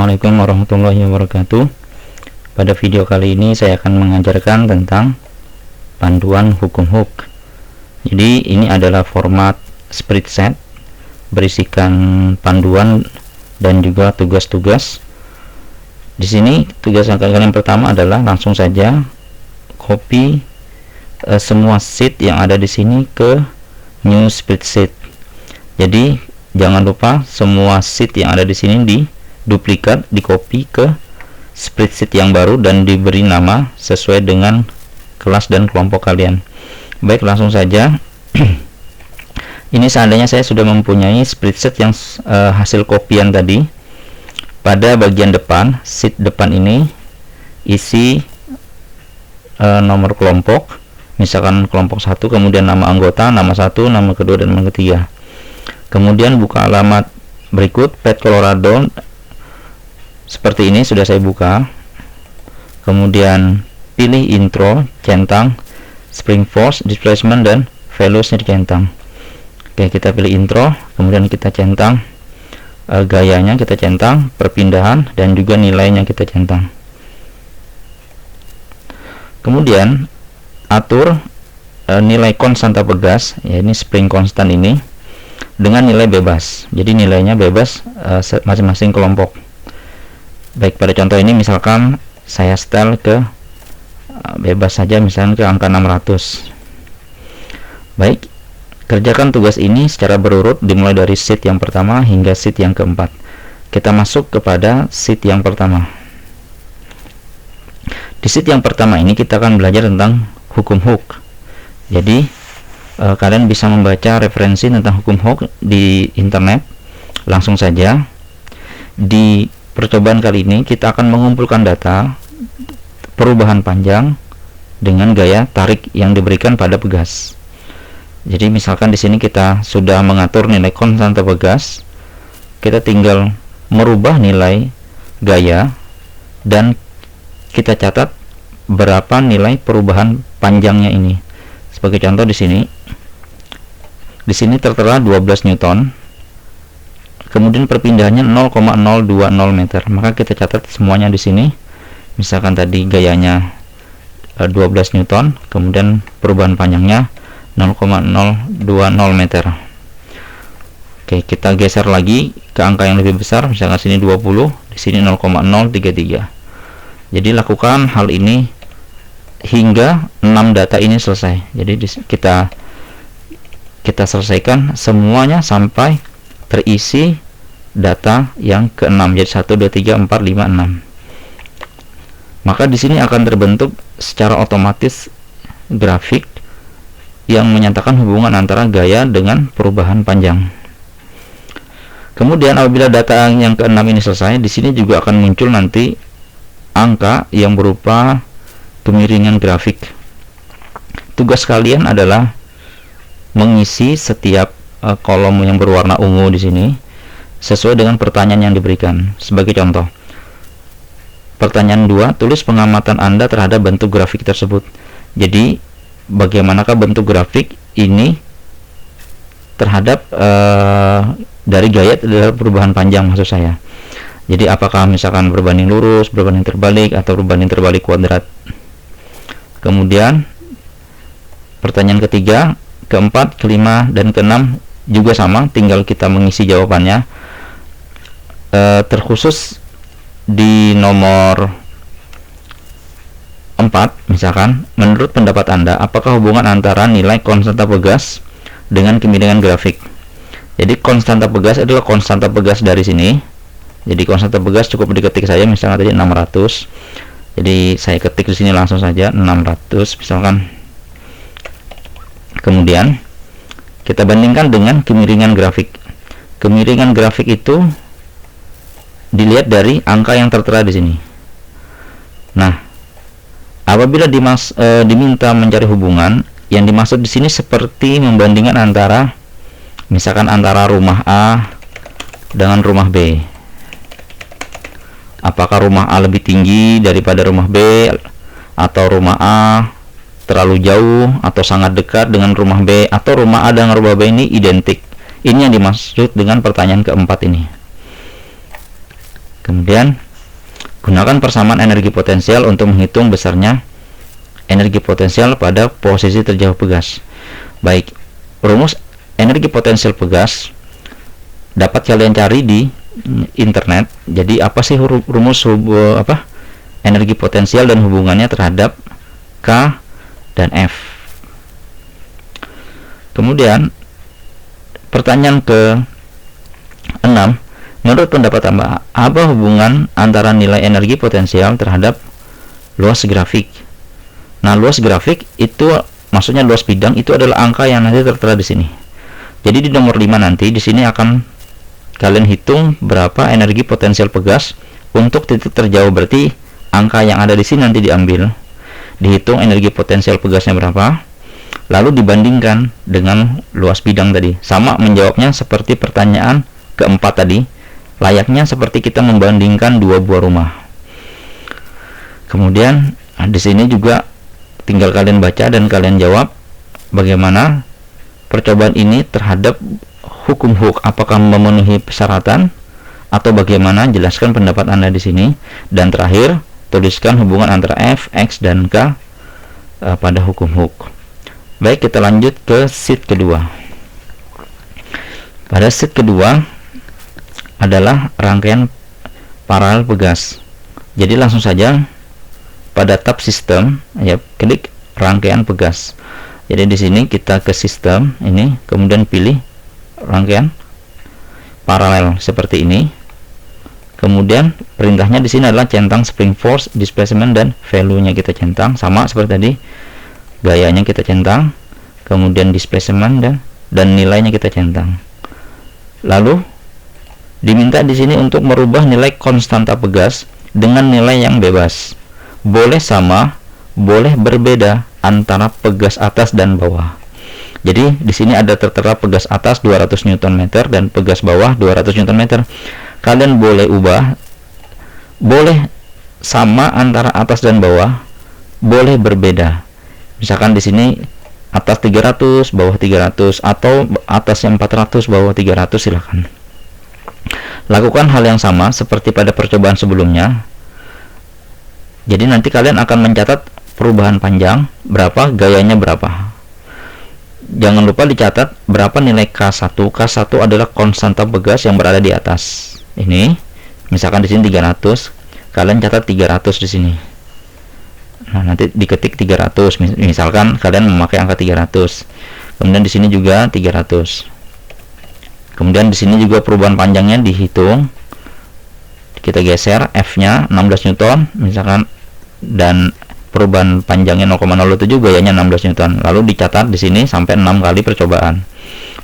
Assalamualaikum warahmatullahi wabarakatuh. Pada video kali ini saya akan mengajarkan tentang panduan hukum hook. Jadi ini adalah format spreadsheet berisikan panduan dan juga tugas-tugas. Di sini tugas kalian pertama adalah langsung saja copy semua sheet yang ada di sini ke new spreadsheet. Jadi jangan lupa semua sheet yang ada di sini duplikat, di copy ke spreadsheet yang baru dan diberi nama sesuai dengan kelas dan kelompok kalian. Baik, langsung saja. Ini seandainya saya sudah mempunyai spreadsheet yang hasil kopian tadi. Pada bagian depan, sheet depan ini isi nomor kelompok, misalkan kelompok 1, kemudian nama anggota, nama 1, nama kedua, dan nama ketiga. Kemudian buka alamat berikut, Pet Colorado. Seperti ini sudah saya buka. Kemudian pilih intro, centang, spring force, displacement, dan values-nya dicentang. Oke, kita pilih intro, kemudian kita centang gayanya, kita centang perpindahan, dan juga nilainya kita centang. Kemudian atur nilai konstan tanpa gas, ya ini spring konstan ini, dengan nilai bebas. Jadi nilainya bebas masing-masing kelompok. Baik, pada contoh ini misalkan saya setel ke bebas saja, misalkan ke angka 600. Baik, kerjakan tugas ini secara berurut dimulai dari sheet yang pertama hingga sheet yang keempat. Kita masuk kepada sheet yang pertama. Di sheet yang pertama ini kita akan belajar tentang hukum hook. Jadi kalian bisa membaca referensi tentang hukum hook di internet. Langsung saja, di percobaan kali ini kita akan mengumpulkan data perubahan panjang dengan gaya tarik yang diberikan pada pegas. Jadi misalkan di sini kita sudah mengatur nilai konstan tanpa gas, kita tinggal merubah nilai gaya dan kita catat berapa nilai perubahan panjangnya ini. Sebagai contoh di sini tertera 12 Newton. Kemudian perpindahannya 0,020 meter. Maka kita catat semuanya di sini. Misalkan tadi gayanya 12 Newton, kemudian perubahan panjangnya 0,020 meter. Oke, kita geser lagi ke angka yang lebih besar. Misalkan sini 20, di sini 0,033. Jadi lakukan hal ini hingga 6 data ini selesai. Jadi kita selesaikan semuanya sampai terisi data yang ke-6. Jadi 1 2 3 4 5 6. Maka di sini akan terbentuk secara otomatis grafik yang menyatakan hubungan antara gaya dengan perubahan panjang. Kemudian apabila data yang ke-6 ini selesai, di sini juga akan muncul nanti angka yang berupa kemiringan grafik. Tugas kalian adalah mengisi setiap kolom yang berwarna ungu di sini sesuai dengan pertanyaan yang diberikan. Sebagai contoh, pertanyaan 2, tulis pengamatan Anda terhadap bentuk grafik tersebut. Jadi bagaimanakah bentuk grafik ini terhadap dari gaya terhadap perubahan panjang, maksud saya. Jadi apakah misalkan berbanding lurus, berbanding terbalik, atau berbanding terbalik kuadrat. Kemudian pertanyaan ketiga, keempat, kelima, dan keenam juga sama, tinggal kita mengisi jawabannya. Terkhusus di nomor 4, misalkan, menurut pendapat Anda, apakah hubungan antara nilai konstanta pegas dengan kemiringan grafik? Jadi konstanta pegas adalah konstanta pegas dari sini. Jadi konstanta pegas cukup diketik saja, misalnya tadi 600. Jadi saya ketik di sini langsung saja 600 misalkan. Kemudian kita bandingkan dengan kemiringan grafik. Kemiringan grafik itu dilihat dari angka yang tertera di sini. Nah, apabila diminta mencari hubungan, yang dimaksud di sini seperti membandingkan antara, misalkan antara rumah A dengan rumah B. Apakah rumah A lebih tinggi daripada rumah B, atau rumah A terlalu jauh atau sangat dekat dengan rumah B, atau rumah A dengan rumah B ini identik. Ini yang dimaksud dengan pertanyaan keempat ini. Kemudian gunakan persamaan energi potensial untuk menghitung besarnya energi potensial pada posisi terjauh pegas. Baik, rumus energi potensial pegas dapat kalian cari di internet. Jadi apa sih rumus energi potensial dan hubungannya terhadap K dan F. Kemudian pertanyaan ke-6, menurut pendapat Anda, apa hubungan antara nilai energi potensial terhadap luas grafik? Nah, luas grafik itu maksudnya luas bidang itu adalah angka yang nanti tertera di sini. Jadi di nomor 5 nanti di sini akan kalian hitung berapa energi potensial pegas untuk titik terjauh, berarti angka yang ada di sini nanti diambil, dihitung energi potensial pegasnya berapa, lalu dibandingkan dengan luas bidang tadi. Sama menjawabnya seperti pertanyaan keempat tadi, layaknya seperti kita membandingkan dua buah rumah. Kemudian di sini juga tinggal kalian baca dan kalian jawab bagaimana percobaan ini terhadap hukum Hooke, apakah memenuhi persyaratan atau bagaimana, jelaskan pendapat Anda di sini. Dan terakhir, tuliskan hubungan antara F, X, dan K pada hukum Hooke. Baik, kita lanjut ke sheet kedua. Pada sheet kedua adalah rangkaian paralel pegas. Jadi langsung saja pada tab sistem, ya, klik rangkaian pegas. Jadi di sini kita ke sistem ini, kemudian pilih rangkaian paralel seperti ini. Kemudian perintahnya di sini adalah centang spring force, displacement, dan value-nya kita centang sama seperti tadi. Gayanya kita centang, kemudian displacement dan nilainya kita centang. Lalu diminta di sini untuk merubah nilai konstanta pegas dengan nilai yang bebas. Boleh sama, boleh berbeda antara pegas atas dan bawah. Jadi di sini ada tertera pegas atas 200 Nm dan pegas bawah 200 Nm. Kalian boleh ubah, boleh sama antara atas dan bawah, boleh berbeda. Misalkan di sini atas 300, bawah 300, atau atasnya 400, bawah 300, silahkan. Lakukan hal yang sama seperti pada percobaan sebelumnya. Jadi nanti kalian akan mencatat perubahan panjang berapa, gayanya berapa. Jangan lupa dicatat berapa nilai K1. K1 adalah konstanta pegas yang berada di atas. Ini, misalkan di sini 300, kalian catat 300 di sini. Nah, nanti diketik 300, misalkan kalian memakai angka 300. Kemudian di sini juga 300. Kemudian di sini juga perubahan panjangnya dihitung. Kita geser F-nya 16 Newton, misalkan, dan perubahan panjangnya 0,07, gayanya 16 Newton. Lalu dicatat di sini sampai 6 kali percobaan.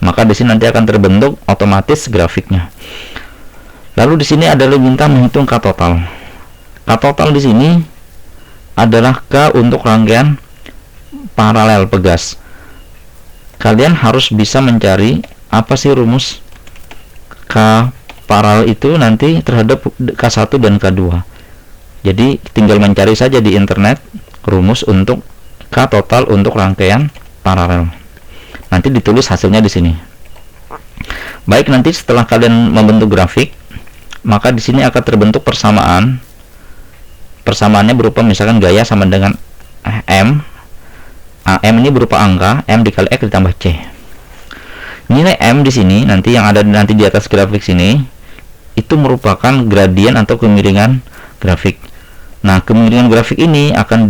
Maka di sini nanti akan terbentuk otomatis grafiknya. Lalu di sini adalah minta menghitung K total. K total di sini adalah K untuk rangkaian paralel pegas. Kalian harus bisa mencari apa sih rumus K paralel itu nanti terhadap K1 dan K2. Jadi tinggal mencari saja di internet rumus untuk K total untuk rangkaian paralel. Nanti ditulis hasilnya di sini. Baik, nanti setelah kalian membentuk grafik, maka di sini akan terbentuk persamaan. Persamaannya berupa misalkan gaya sama dengan M. M ini berupa angka M dikali X ditambah C. Nilai M di sini nanti yang ada nanti di atas grafik sini itu merupakan gradien atau kemiringan grafik. Nah, kemiringan grafik ini akan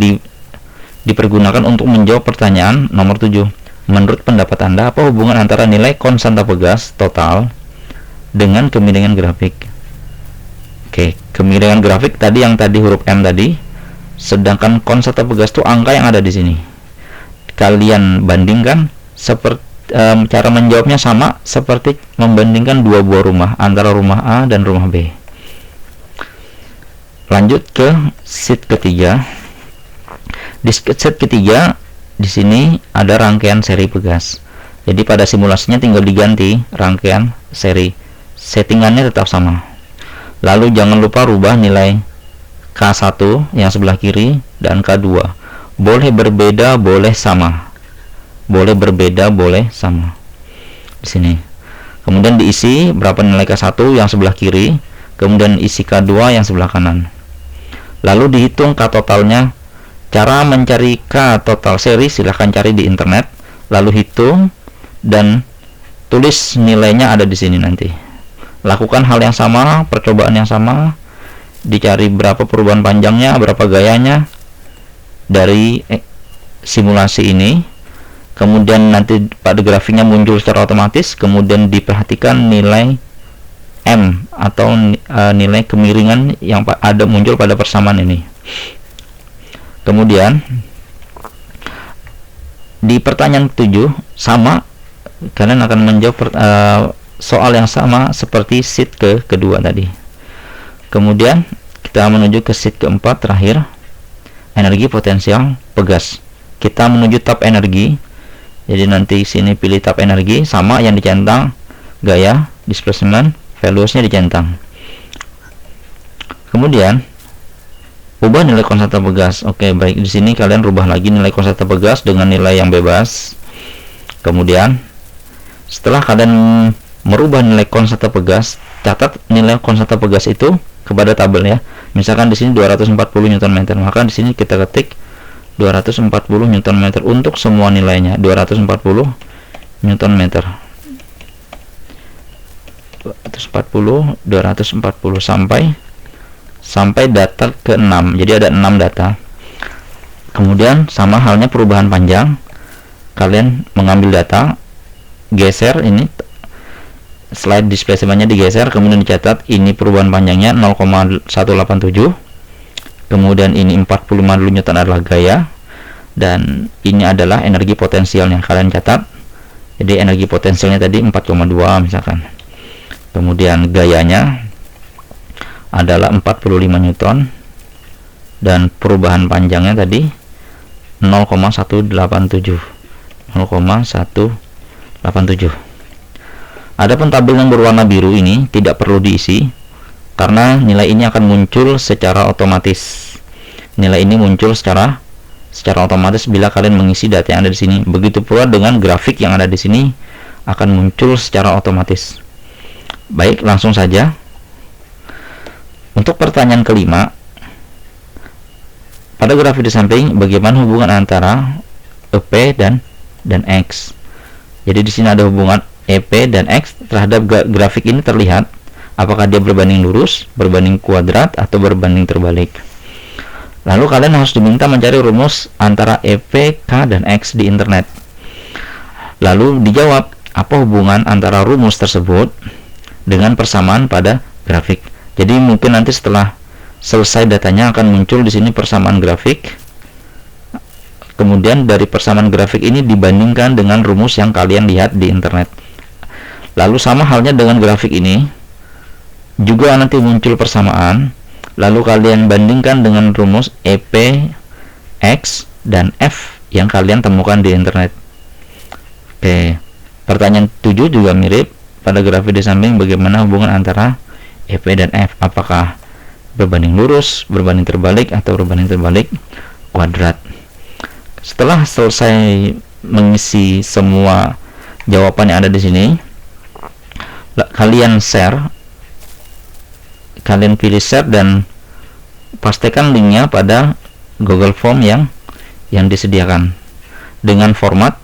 dipergunakan untuk menjawab pertanyaan nomor 7. Menurut pendapat Anda, apa hubungan antara nilai konstanta pegas total dengan kemiringan grafik? Oke, kemiringan grafik tadi yang tadi huruf M tadi, sedangkan konstanta pegas itu angka yang ada di sini. Kalian bandingkan seperti cara menjawabnya sama seperti membandingkan dua buah rumah, antara rumah A dan rumah B. Lanjut ke sheet ketiga. Di sheet ketiga di sini ada rangkaian seri pegas. Jadi pada simulasinya tinggal diganti rangkaian seri. Settingannya tetap sama. Lalu jangan lupa rubah nilai K1 yang sebelah kiri dan K2. Boleh berbeda, boleh sama. Boleh berbeda, boleh sama. Di sini. Kemudian diisi berapa nilai K1 yang sebelah kiri, kemudian isi K2 yang sebelah kanan. Lalu dihitung K totalnya. Cara mencari K total seri silahkan cari di internet, lalu hitung dan tulis nilainya ada di sini nanti. Lakukan hal yang sama, percobaan yang sama, dicari berapa perubahan panjangnya, berapa gayanya dari simulasi ini. Kemudian nanti pada grafiknya muncul secara otomatis, kemudian diperhatikan nilai M atau nilai kemiringan yang ada muncul pada persamaan ini. Kemudian di pertanyaan 7 sama, kalian akan menjawab soal yang sama seperti sheet kedua tadi. Kemudian kita menuju ke sheet keempat terakhir, energi potensial pegas. Kita menuju tab energi. Jadi nanti sini pilih tab energi, sama yang dicentang gaya, displacement, values-nya dicentang. Kemudian ubah nilai konstanta pegas. Oke, baik, di sini kalian rubah lagi nilai konstanta pegas dengan nilai yang bebas. Kemudian setelah kalian merubah nilai konstanta pegas, catat nilai konstanta pegas itu kepada tabel ya. Misalkan di sini 240 Nm, maka di sini kita ketik 240 Nm untuk semua nilainya, 240 Nm. 240 sampai data ke-6. Jadi ada 6 data. Kemudian sama halnya perubahan panjang, kalian mengambil data, geser ini slide displacement-nya digeser, kemudian dicatat ini perubahan panjangnya 0,187, kemudian ini 45 Newton adalah gaya, dan ini adalah energi potensialnya, kalian catat. Jadi energi potensialnya tadi 4,2 misalkan, kemudian gayanya adalah 45 Newton, dan perubahan panjangnya tadi 0,187. Adapun tabel yang berwarna biru ini tidak perlu diisi karena nilai ini akan muncul secara otomatis. Nilai ini muncul secara otomatis bila kalian mengisi data yang ada di sini. Begitu pula dengan grafik yang ada di sini akan muncul secara otomatis. Baik, langsung saja. Untuk pertanyaan kelima, pada grafik di samping bagaimana hubungan antara EP dan X. Jadi di sini ada hubungan EP dan X terhadap grafik ini terlihat apakah dia berbanding lurus, berbanding kuadrat, atau berbanding terbalik. Lalu kalian harus diminta mencari rumus antara EP, K, dan X di internet. Lalu dijawab apa hubungan antara rumus tersebut dengan persamaan pada grafik. Jadi mungkin nanti setelah selesai datanya akan muncul di sini persamaan grafik. Kemudian dari persamaan grafik ini dibandingkan dengan rumus yang kalian lihat di internet. Lalu sama halnya dengan grafik ini, juga nanti muncul persamaan. Lalu kalian bandingkan dengan rumus EP, X, dan F yang kalian temukan di internet. Oke, pertanyaan 7 juga mirip. Pada grafik di samping bagaimana hubungan antara EP dan F, apakah berbanding lurus, berbanding terbalik, atau berbanding terbalik kuadrat. Setelah selesai mengisi semua jawaban yang ada di sini, kalian share, kalian pilih share dan pastikan linknya pada Google Form yang disediakan dengan format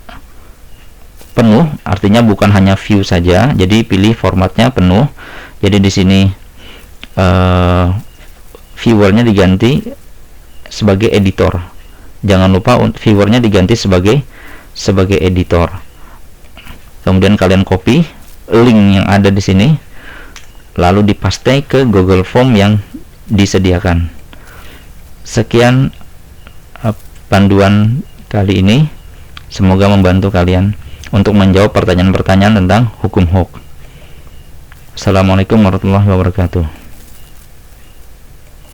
penuh, artinya bukan hanya view saja. Jadi pilih formatnya penuh. Jadi di sini viewernya diganti sebagai editor. Jangan lupa viewernya diganti sebagai editor. Kemudian kalian copy link yang ada di sini, lalu dipaste ke Google Form yang disediakan. Sekian panduan kali ini, semoga membantu kalian untuk menjawab pertanyaan-pertanyaan tentang hukum Hooke. Assalamualaikum warahmatullahi wabarakatuh.